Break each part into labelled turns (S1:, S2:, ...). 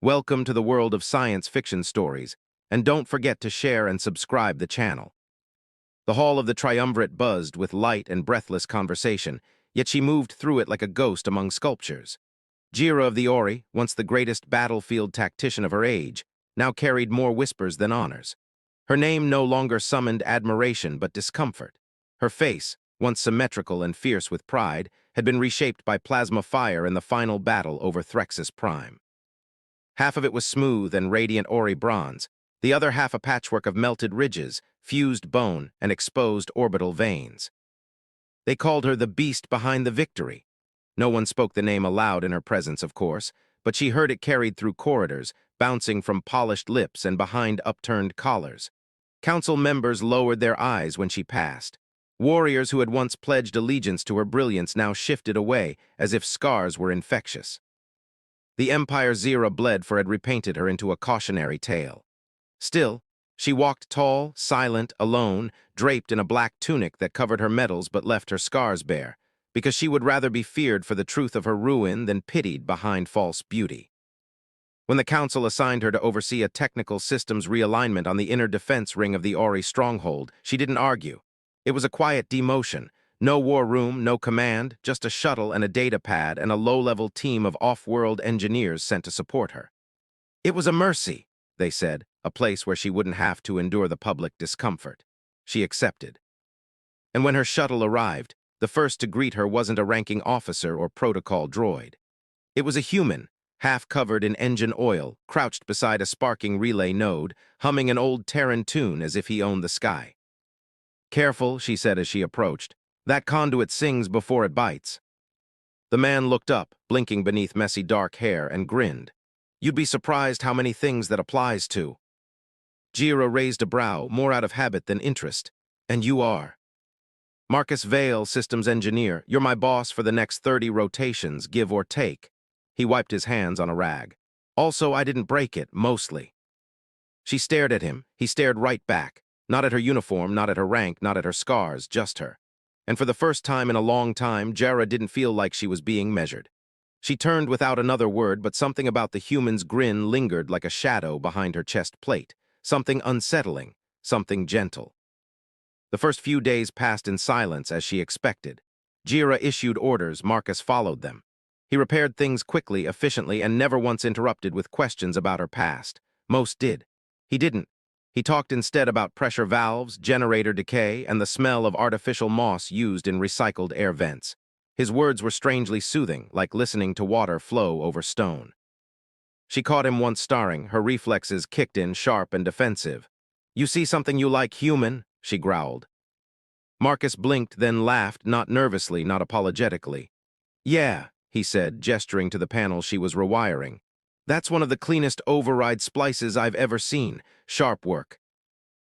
S1: Welcome to the world of science fiction stories, and don't forget to share and subscribe the channel. The hall of the triumvirate buzzed with light and breathless conversation, yet she moved through it like a ghost among sculptures. Jira of the Ori, once the greatest battlefield tactician of her age, now carried more whispers than honors. Her name no longer summoned admiration but discomfort. Her face, once symmetrical and fierce with pride, had been reshaped by plasma fire in the final battle over Threxus Prime. Half of it was smooth and radiant Ori bronze, the other half a patchwork of melted ridges, fused bone, and exposed orbital veins. They called her the beast behind the victory. No one spoke the name aloud in her presence, of course, but she heard it carried through corridors, bouncing from polished lips and behind upturned collars. Council members lowered their eyes when she passed. Warriors who had once pledged allegiance to her brilliance now shifted away, as if scars were infectious. The Empire Zira bled for had repainted her into a cautionary tale. Still, she walked tall, silent, alone, draped in a black tunic that covered her medals but left her scars bare, because she would rather be feared for the truth of her ruin than pitied behind false beauty. When the Council assigned her to oversee a technical systems realignment on the inner defense ring of the Ori stronghold, she didn't argue. It was a quiet demotion. No war room, no command, just a shuttle and a data pad and a low-level team of off-world engineers sent to support her. It was a mercy, they said, a place where she wouldn't have to endure the public discomfort. She accepted. And when her shuttle arrived, the first to greet her wasn't a ranking officer or protocol droid. It was a human, half covered in engine oil, crouched beside a sparking relay node, humming an old Terran tune as if he owned the sky. "Careful," she said as she approached. "That conduit sings before it bites." The man looked up, blinking beneath messy dark hair, and grinned. "You'd be surprised how many things that applies to." Jira raised a brow, more out of habit than interest. "And you are?" "Marcus Vale, systems engineer. You're my boss for the next 30 rotations, give or take." He wiped his hands on a rag. "Also, I didn't break it, mostly." She stared at him. He stared right back. Not at her uniform, not at her rank, not at her scars, just her. And for the first time in a long time, Jara didn't feel like she was being measured. She turned without another word, but something about the human's grin lingered like a shadow behind her chest plate. Something unsettling, something gentle. The first few days passed in silence as she expected. Jira issued orders, Marcus followed them. He repaired things quickly, efficiently, and never once interrupted with questions about her past. Most did. He didn't. He talked instead about pressure valves, generator decay, and the smell of artificial moss used in recycled air vents. His words were strangely soothing, like listening to water flow over stone. She caught him once starring, her reflexes kicked in, sharp and defensive. "You see something you like, human?" she growled. Marcus blinked, then laughed, not nervously, not apologetically. "Yeah," he said, gesturing to the panel she was rewiring. "That's one of the cleanest override splices I've ever seen. Sharp work."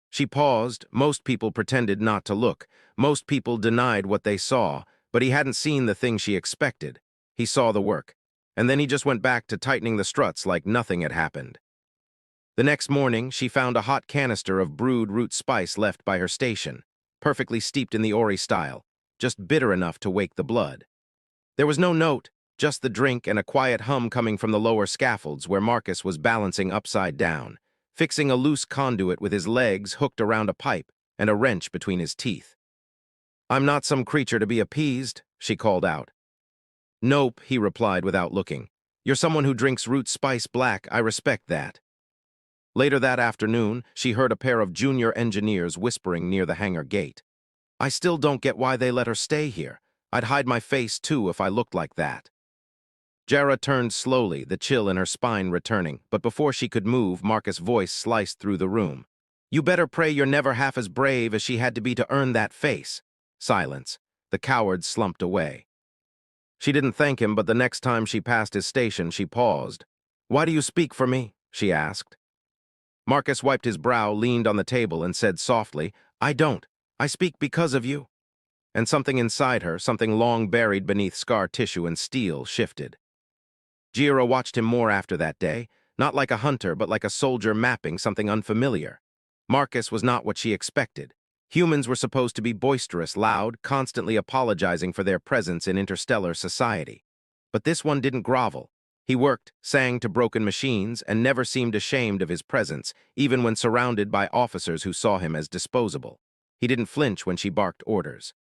S1: She paused. Most people pretended not to look. Most people denied what they saw, but he hadn't seen the thing she expected. He saw the work. And then he just went back to tightening the struts like nothing had happened. The next morning, she found a hot canister of brewed root spice left by her station, perfectly steeped in the Ori style, just bitter enough to wake the blood. There was no note, just the drink and a quiet hum coming from the lower scaffolds where Marcus was balancing upside down, fixing a loose conduit with his legs hooked around a pipe and a wrench between his teeth. "I'm not some creature to be appeased," she called out. "Nope," he replied without looking. "You're someone who drinks root spice black. I respect that." Later that afternoon, she heard a pair of junior engineers whispering near the hangar gate. "I still don't get why they let her stay here. I'd hide my face, too, if I looked like that." Jara turned slowly, the chill in her spine returning, but before she could move, Marcus' voice sliced through the room. "You better pray you're never half as brave as she had to be to earn that face." Silence. The coward slumped away. She didn't thank him, but the next time she passed his station, she paused. "Why do you speak for me?" she asked. Marcus wiped his brow, leaned on the table, and said softly, "I don't. I speak because of you." And something inside her, something long buried beneath scar tissue and steel, shifted. Jira watched him more after that day, not like a hunter, but like a soldier mapping something unfamiliar. Marcus was not what she expected. Humans were supposed to be boisterous, loud, constantly apologizing for their presence in interstellar society. But this one didn't grovel. He worked, sang to broken machines, and never seemed ashamed of his presence, even when surrounded by officers who saw him as disposable. He didn't flinch when she barked orders.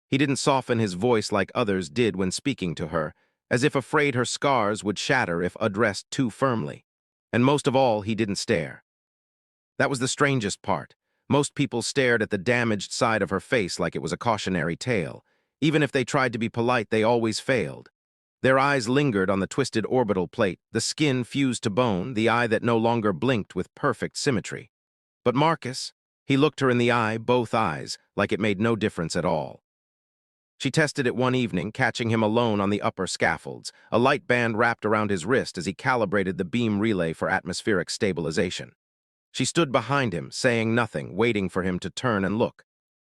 S1: He didn't soften his voice like others did when speaking to her, as if afraid her scars would shatter if addressed too firmly. And most of all, he didn't stare. That was the strangest part. Most people stared at the damaged side of her face like it was a cautionary tale. Even if they tried to be polite, they always failed. Their eyes lingered on the twisted orbital plate, the skin fused to bone, the eye that no longer blinked with perfect symmetry. But Marcus, he looked her in the eye, both eyes, like it made no difference at all. She tested it one evening, catching him alone on the upper scaffolds, a light band wrapped around his wrist as he calibrated the beam relay for atmospheric stabilization. She stood behind him, saying nothing, waiting for him to turn and look.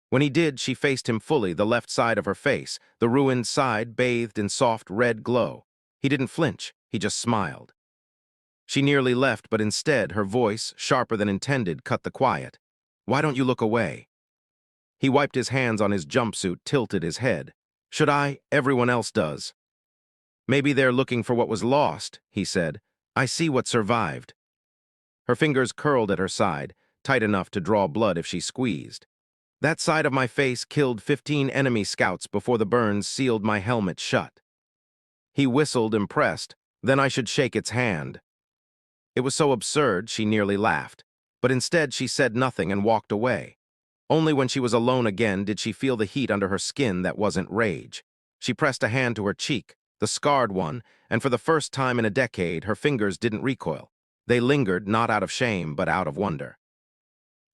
S1: When he did, she faced him fully, the left side of her face, the ruined side bathed in soft red glow. He didn't flinch, he just smiled. She nearly left, but instead, her voice, sharper than intended, cut the quiet. "Why don't you look away?" He wiped his hands on his jumpsuit, tilted his head. "Should I? Everyone else does." "Maybe they're looking for what was lost," he said. "I see what survived." Her fingers curled at her side, tight enough to draw blood if she squeezed. "That side of my face killed 15 enemy scouts before the burns sealed my helmet shut." He whistled, impressed. "Then I should shake its hand." It was so absurd, she nearly laughed. But instead, she said nothing and walked away. Only when she was alone again did she feel the heat under her skin that wasn't rage. She pressed a hand to her cheek, the scarred one, and for the first time in a decade, her fingers didn't recoil. They lingered, not out of shame, but out of wonder.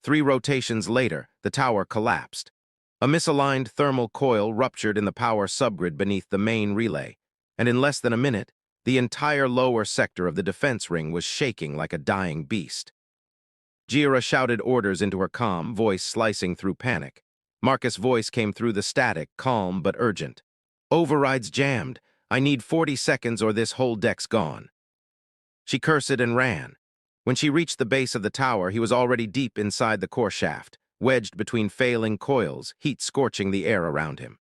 S1: 3 rotations later, the tower collapsed. A misaligned thermal coil ruptured in the power subgrid beneath the main relay, and in less than a minute, the entire lower sector of the defense ring was shaking like a dying beast. Gira shouted orders into her comm, voice slicing through panic. Marcus' voice came through the static, calm but urgent. "Override's jammed. I need 40 seconds or this whole deck's gone." She cursed and ran. When she reached the base of the tower, he was already deep inside the core shaft, wedged between failing coils, heat scorching the air around him.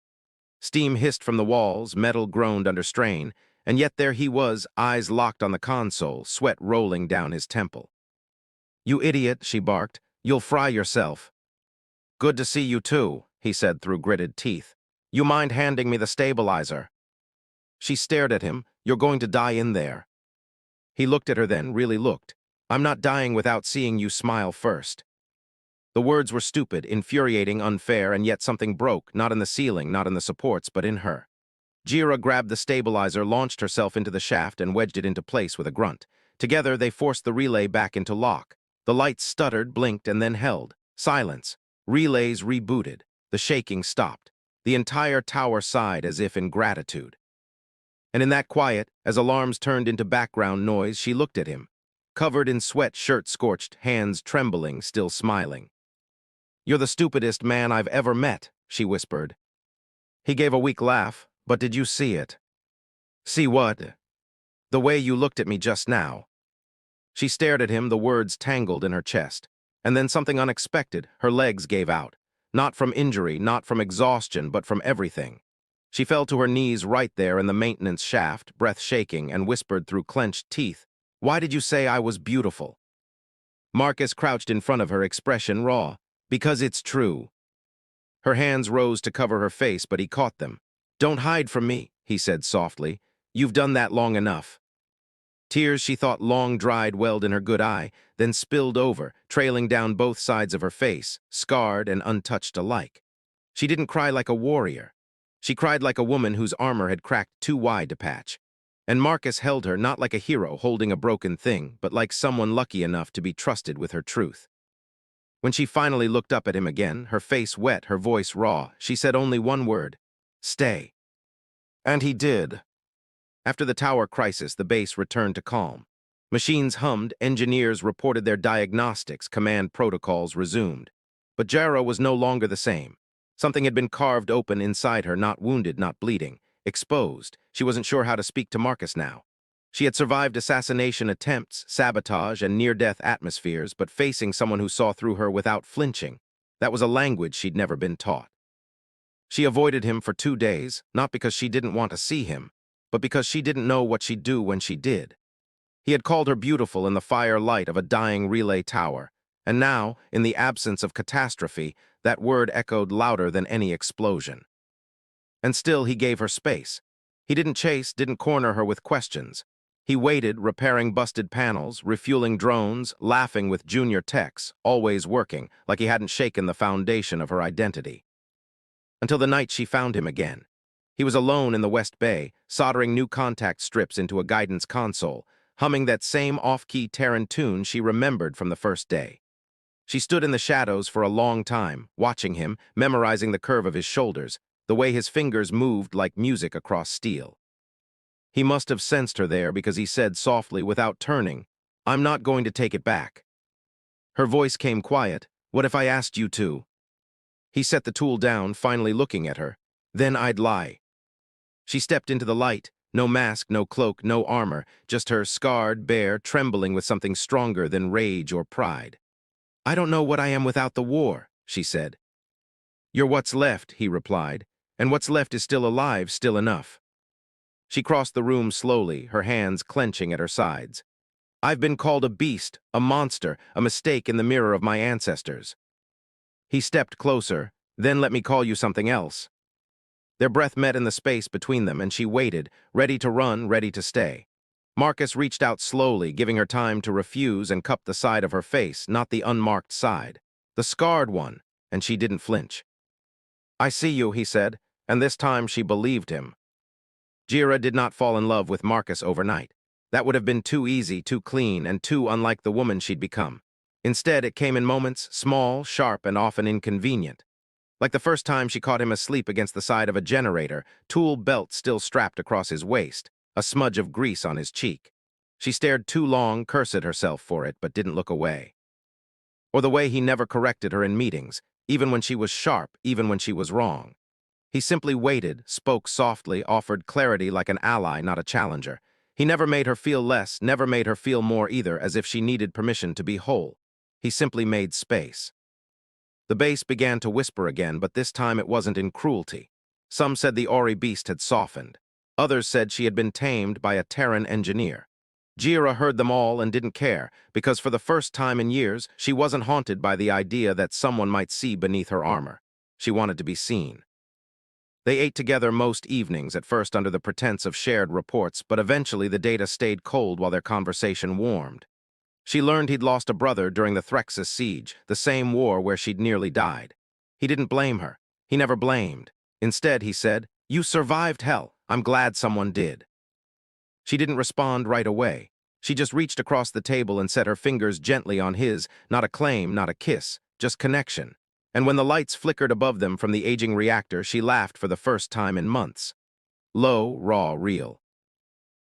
S1: Steam hissed from the walls, metal groaned under strain, and yet there he was, eyes locked on the console, sweat rolling down his temple. "You idiot," she barked. "You'll fry yourself." "Good to see you too," he said through gritted teeth. "You mind handing me the stabilizer?" She stared at him. "You're going to die in there." He looked at her then, really looked. "I'm not dying without seeing you smile first." The words were stupid, infuriating, unfair, and yet something broke, not in the ceiling, not in the supports, but in her. Gira grabbed the stabilizer, launched herself into the shaft, and wedged it into place with a grunt. Together, they forced the relay back into lock. The lights stuttered, blinked, and then held. Silence. Relays rebooted. The shaking stopped. The entire tower sighed as if in gratitude. And in that quiet, as alarms turned into background noise, she looked at him. Covered in sweat, shirt scorched, hands trembling, still smiling. "You're the stupidest man I've ever met," she whispered. He gave a weak laugh. "But did you see it?" "See what?" "The way you looked at me just now." She stared at him, the words tangled in her chest. And then something unexpected, her legs gave out. Not from injury, not from exhaustion, but from everything. She fell to her knees right there in the maintenance shaft, breath shaking, and whispered through clenched teeth, "Why did you say I was beautiful?" Marcus crouched in front of her, expression raw. "Because it's true." Her hands rose to cover her face, but he caught them. "Don't hide from me," he said softly. "You've done that long enough." Tears she thought long-dried welled in her good eye, then spilled over, trailing down both sides of her face, scarred and untouched alike. She didn't cry like a warrior. She cried like a woman whose armor had cracked too wide to patch. And Marcus held her not like a hero holding a broken thing, but like someone lucky enough to be trusted with her truth. When she finally looked up at him again, her face wet, her voice raw, she said only one word: "Stay." And he did. After the tower crisis, the base returned to calm. Machines hummed, engineers reported their diagnostics, command protocols resumed. But Jarrah was no longer the same. Something had been carved open inside her, not wounded, not bleeding. Exposed. She wasn't sure how to speak to Marcus now. She had survived assassination attempts, sabotage, and near-death atmospheres, but facing someone who saw through her without flinching, that was a language she'd never been taught. She avoided him for 2 days, not because she didn't want to see him, but because she didn't know what she'd do when she did. He had called her beautiful in the fire light of a dying relay tower, and now, in the absence of catastrophe, that word echoed louder than any explosion. And still he gave her space. He didn't chase, didn't corner her with questions. He waited, repairing busted panels, refueling drones, laughing with junior techs, always working, like he hadn't shaken the foundation of her identity. Until the night she found him again. He was alone in the West Bay, soldering new contact strips into a guidance console, humming that same off-key Terran tune she remembered from the first day. She stood in the shadows for a long time, watching him, memorizing the curve of his shoulders, the way his fingers moved like music across steel. He must have sensed her there because he said softly, without turning, "I'm not going to take it back." Her voice came quiet. "What if I asked you to?" He set the tool down, finally looking at her. "Then I'd lie." She stepped into the light. No mask, no cloak, no armor, just her scarred, bare, trembling with something stronger than rage or pride. "I don't know what I am without the war," she said. "You're what's left," he replied, "and what's left is still alive, still enough." She crossed the room slowly, her hands clenching at her sides. "I've been called a beast, a monster, a mistake in the mirror of my ancestors." He stepped closer. "Then let me call you something else." Their breath met in the space between them, and she waited, ready to run, ready to stay. Marcus reached out slowly, giving her time to refuse, and cupped the side of her face, not the unmarked side, the scarred one, and she didn't flinch. "I see you," he said, and this time she believed him. Jira did not fall in love with Marcus overnight. That would have been too easy, too clean, and too unlike the woman she'd become. Instead, it came in moments, small, sharp, and often inconvenient. Like the first time she caught him asleep against the side of a generator, tool belt still strapped across his waist, a smudge of grease on his cheek. She stared too long, cursed at herself for it, but didn't look away. Or the way he never corrected her in meetings, even when she was sharp, even when she was wrong. He simply waited, spoke softly, offered clarity like an ally, not a challenger. He never made her feel less, never made her feel more either, as if she needed permission to be whole. He simply made space. The base began to whisper again, but this time it wasn't in cruelty. Some said the Ori beast had softened. Others said she had been tamed by a Terran engineer. Jira heard them all and didn't care, because for the first time in years, she wasn't haunted by the idea that someone might see beneath her armor. She wanted to be seen. They ate together most evenings, at first under the pretense of shared reports, but eventually the data stayed cold while their conversation warmed. She learned he'd lost a brother during the Threxus siege, the same war where she'd nearly died. He didn't blame her. He never blamed. Instead, he said, "You survived hell. I'm glad someone did." She didn't respond right away. She just reached across the table and set her fingers gently on his, not a claim, not a kiss, just connection. And when the lights flickered above them from the aging reactor, she laughed for the first time in months. Low, raw, real.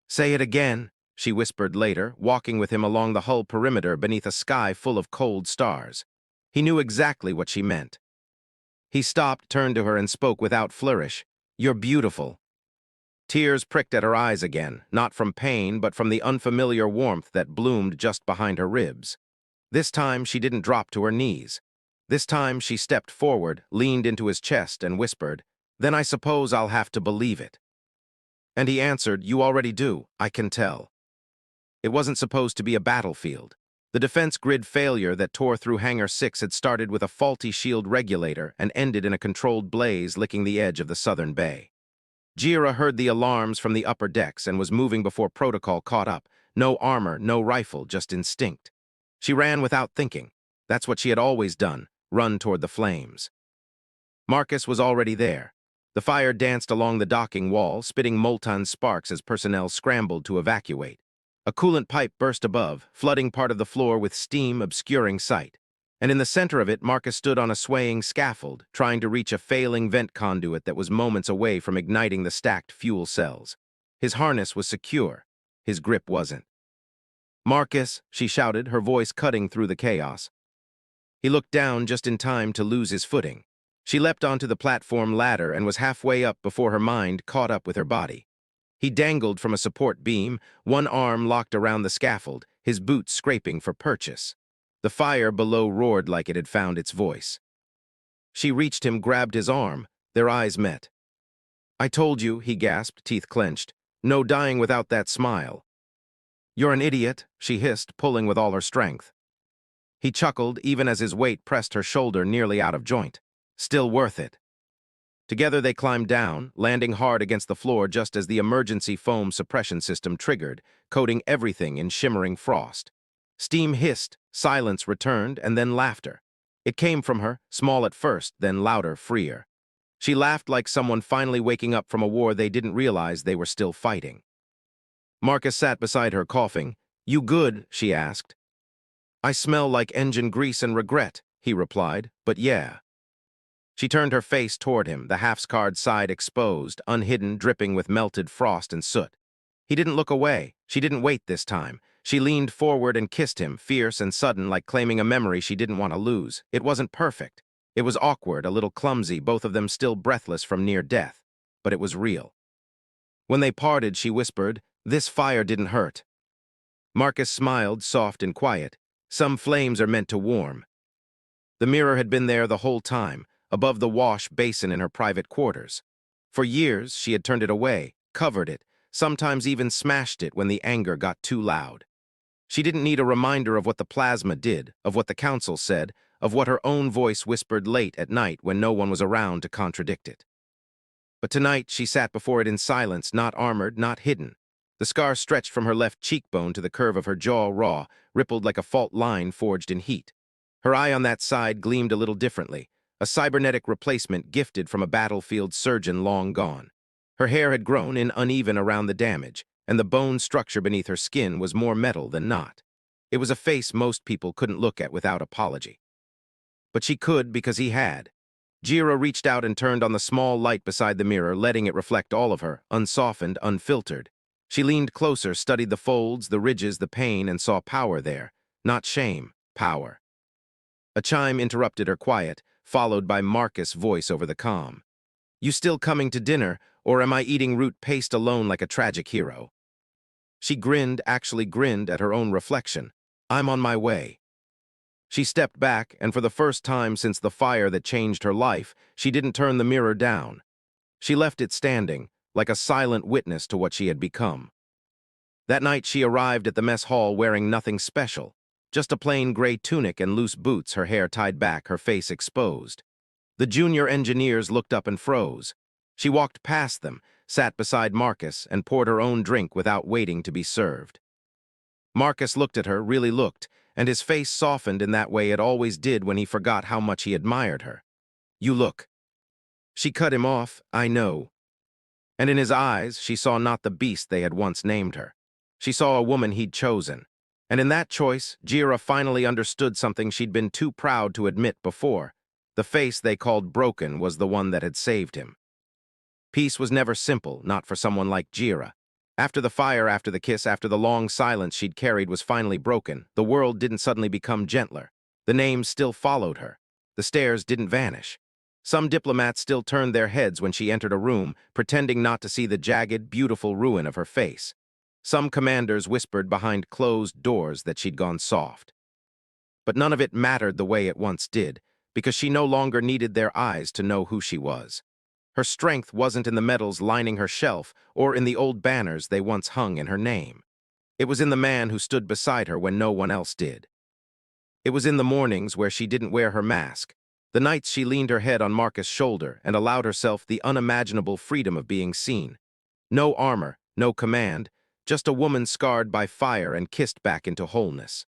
S1: "Say it again," she whispered later, walking with him along the hull perimeter beneath a sky full of cold stars. He knew exactly what she meant. He stopped, turned to her, and spoke without flourish. "You're beautiful." Tears pricked at her eyes again, not from pain, but from the unfamiliar warmth that bloomed just behind her ribs. This time, she didn't drop to her knees. This time, she stepped forward, leaned into his chest, and whispered, "Then I suppose I'll have to believe it." And he answered, "You already do, I can tell." It wasn't supposed to be a battlefield. The defense grid failure that tore through Hangar 6 had started with a faulty shield regulator and ended in a controlled blaze licking the edge of the southern bay. Jira heard the alarms from the upper decks and was moving before protocol caught up. No armor, no rifle, just instinct. She ran without thinking. That's what she had always done, run toward the flames. Marcus was already there. The fire danced along the docking wall, spitting molten sparks as personnel scrambled to evacuate. A coolant pipe burst above, flooding part of the floor with steam obscuring sight. And in the center of it, Marcus stood on a swaying scaffold, trying to reach a failing vent conduit that was moments away from igniting the stacked fuel cells. His harness was secure. His grip wasn't. "Marcus," she shouted, her voice cutting through the chaos. He looked down just in time to lose his footing. She leapt onto the platform ladder and was halfway up before her mind caught up with her body. He dangled from a support beam, one arm locked around the scaffold, his boots scraping for purchase. The fire below roared like it had found its voice. She reached him, grabbed his arm. Their eyes met. "I told you," he gasped, teeth clenched. No dying without that smile. You're an idiot, she hissed, pulling with all her strength. He chuckled even as his weight pressed her shoulder nearly out of joint. Still worth it. Together they climbed down, landing hard against the floor just as the emergency foam suppression system triggered, coating everything in shimmering frost. Steam hissed, silence returned, and then laughter. It came from her, small at first, then louder, freer. She laughed like someone finally waking up from a war they didn't realize they were still fighting. Marcus sat beside her, coughing. You good? She asked. I smell like engine grease and regret, he replied, but yeah. She turned her face toward him, the half-scarred side exposed, unhidden, dripping with melted frost and soot. He didn't look away. She didn't wait this time. She leaned forward and kissed him, fierce and sudden, like claiming a memory she didn't want to lose. It wasn't perfect. It was awkward, a little clumsy, both of them still breathless from near death. But it was real. When they parted, she whispered, "This fire didn't hurt." Marcus smiled, soft and quiet. Some flames are meant to warm. The mirror had been there the whole time, above the wash basin in her private quarters. For years, she had turned it away, covered it, sometimes even smashed it when the anger got too loud. She didn't need a reminder of what the plasma did, of what the council said, of what her own voice whispered late at night when no one was around to contradict it. But tonight, she sat before it in silence, not armored, not hidden. The scar stretched from her left cheekbone to the curve of her jaw, raw, rippled like a fault line forged in heat. Her eye on that side gleamed a little differently, a cybernetic replacement gifted from a battlefield surgeon long gone. Her hair had grown in uneven around the damage, and the bone structure beneath her skin was more metal than not. It was a face most people couldn't look at without apology. But she could because he had. Jira reached out and turned on the small light beside the mirror, letting it reflect all of her, unsoftened, unfiltered. She leaned closer, studied the folds, the ridges, the pain, and saw power there. Not shame, power. A chime interrupted her quiet, followed by Marcus' voice over the comm. You still coming to dinner, or am I eating root paste alone like a tragic hero? She grinned, actually grinned at her own reflection. I'm on my way. She stepped back, and for the first time since the fire that changed her life, she didn't turn the mirror down. She left it standing, like a silent witness to what she had become. That night she arrived at the mess hall wearing nothing special, just a plain gray tunic and loose boots, her hair tied back, her face exposed. The junior engineers looked up and froze. She walked past them, sat beside Marcus, and poured her own drink without waiting to be served. Marcus looked at her, really looked, and his face softened in that way it always did when he forgot how much he admired her. You look. She cut him off, I know. And in his eyes, she saw not the beast they had once named her. She saw a woman he'd chosen. And in that choice, Jira finally understood something she'd been too proud to admit before. The face they called broken was the one that had saved him. Peace was never simple, not for someone like Jira. After the fire, after the kiss, after the long silence she'd carried was finally broken, the world didn't suddenly become gentler. The names still followed her. The stares didn't vanish. Some diplomats still turned their heads when she entered a room, pretending not to see the jagged, beautiful ruin of her face. Some commanders whispered behind closed doors that she'd gone soft. But none of it mattered the way it once did, because she no longer needed their eyes to know who she was. Her strength wasn't in the medals lining her shelf or in the old banners they once hung in her name. It was in the man who stood beside her when no one else did. It was in the mornings where she didn't wear her mask, the nights she leaned her head on Marcus' shoulder and allowed herself the unimaginable freedom of being seen. No armor, no command, just a woman scarred by fire and kissed back into wholeness.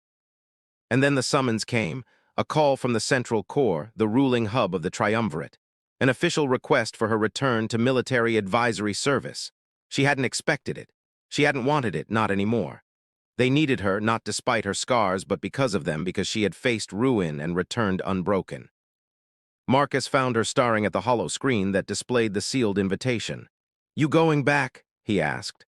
S1: And then the summons came, a call from the Central Core, the ruling hub of the Triumvirate, an official request for her return to military advisory service. She hadn't expected it. She hadn't wanted it, not anymore. They needed her, not despite her scars, but because of them, because she had faced ruin and returned unbroken. Marcus found her staring at the hollow screen that displayed the sealed invitation. You going back? He asked.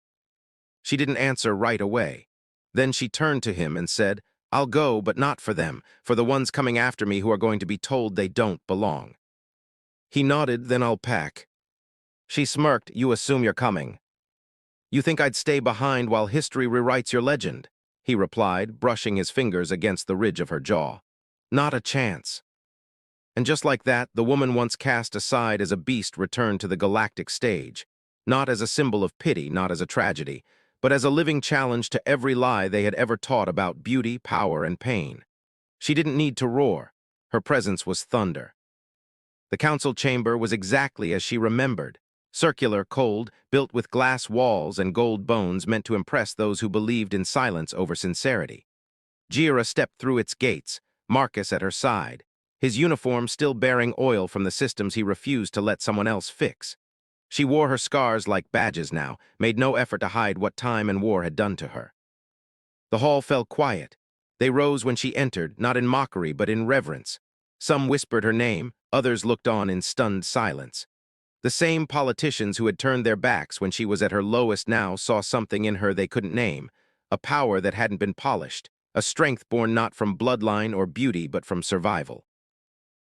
S1: She didn't answer right away. Then she turned to him and said, I'll go, but not for them, for the ones coming after me who are going to be told they don't belong. He nodded, then I'll pack. She smirked, you assume you're coming. You think I'd stay behind while history rewrites your legend? He replied, brushing his fingers against the ridge of her jaw. Not a chance. And just like that, the woman once cast aside as a beast returned to the galactic stage. not as a symbol of pity, not as a tragedy, but as a living challenge to every lie they had ever taught about beauty, power, and pain. She didn't need to roar. Her presence was thunder. The council chamber was exactly as she remembered. Circular, cold, built with glass walls and gold bones meant to impress those who believed in silence over sincerity. Jira stepped through its gates, Marcus at her side, his uniform still bearing oil from the systems he refused to let someone else fix. She wore her scars like badges now, made no effort to hide what time and war had done to her. The hall fell quiet. They rose when she entered, not in mockery but in reverence. Some whispered her name, others looked on in stunned silence. The same politicians who had turned their backs when she was at her lowest now saw something in her they couldn't name, a power that hadn't been polished, a strength born not from bloodline or beauty but from survival.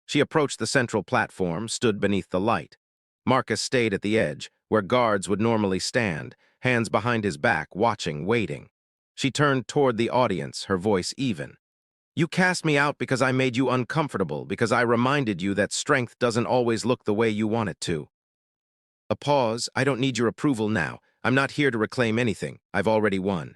S1: She approached the central platform, stood beneath the light. Marcus stayed at the edge, where guards would normally stand, hands behind his back, watching, waiting. She turned toward the audience, her voice even. "You cast me out because I made you uncomfortable, because I reminded you that strength doesn't always look the way you want it to." A pause. "I don't need your approval now. I'm not here to reclaim anything. I've already won."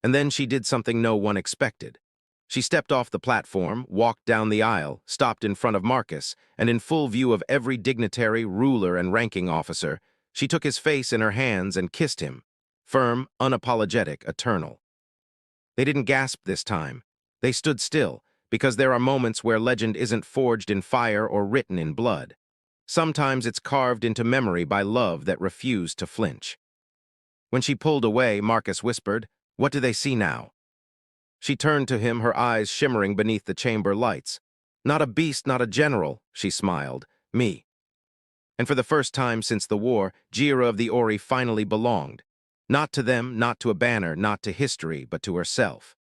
S1: And then she did something no one expected. She stepped off the platform, walked down the aisle, stopped in front of Marcus, and in full view of every dignitary, ruler, and ranking officer, she took his face in her hands and kissed him. Firm, unapologetic, eternal. They didn't gasp this time. They stood still, because there are moments where legend isn't forged in fire or written in blood. Sometimes it's carved into memory by love that refused to flinch. When she pulled away, Marcus whispered, "What do they see now?" She turned to him, her eyes shimmering beneath the chamber lights. "Not a beast, not a general," she smiled. "Me." And for the first time since the war, Jira of the Ori finally belonged. Not to them, not to a banner, not to history, but to herself.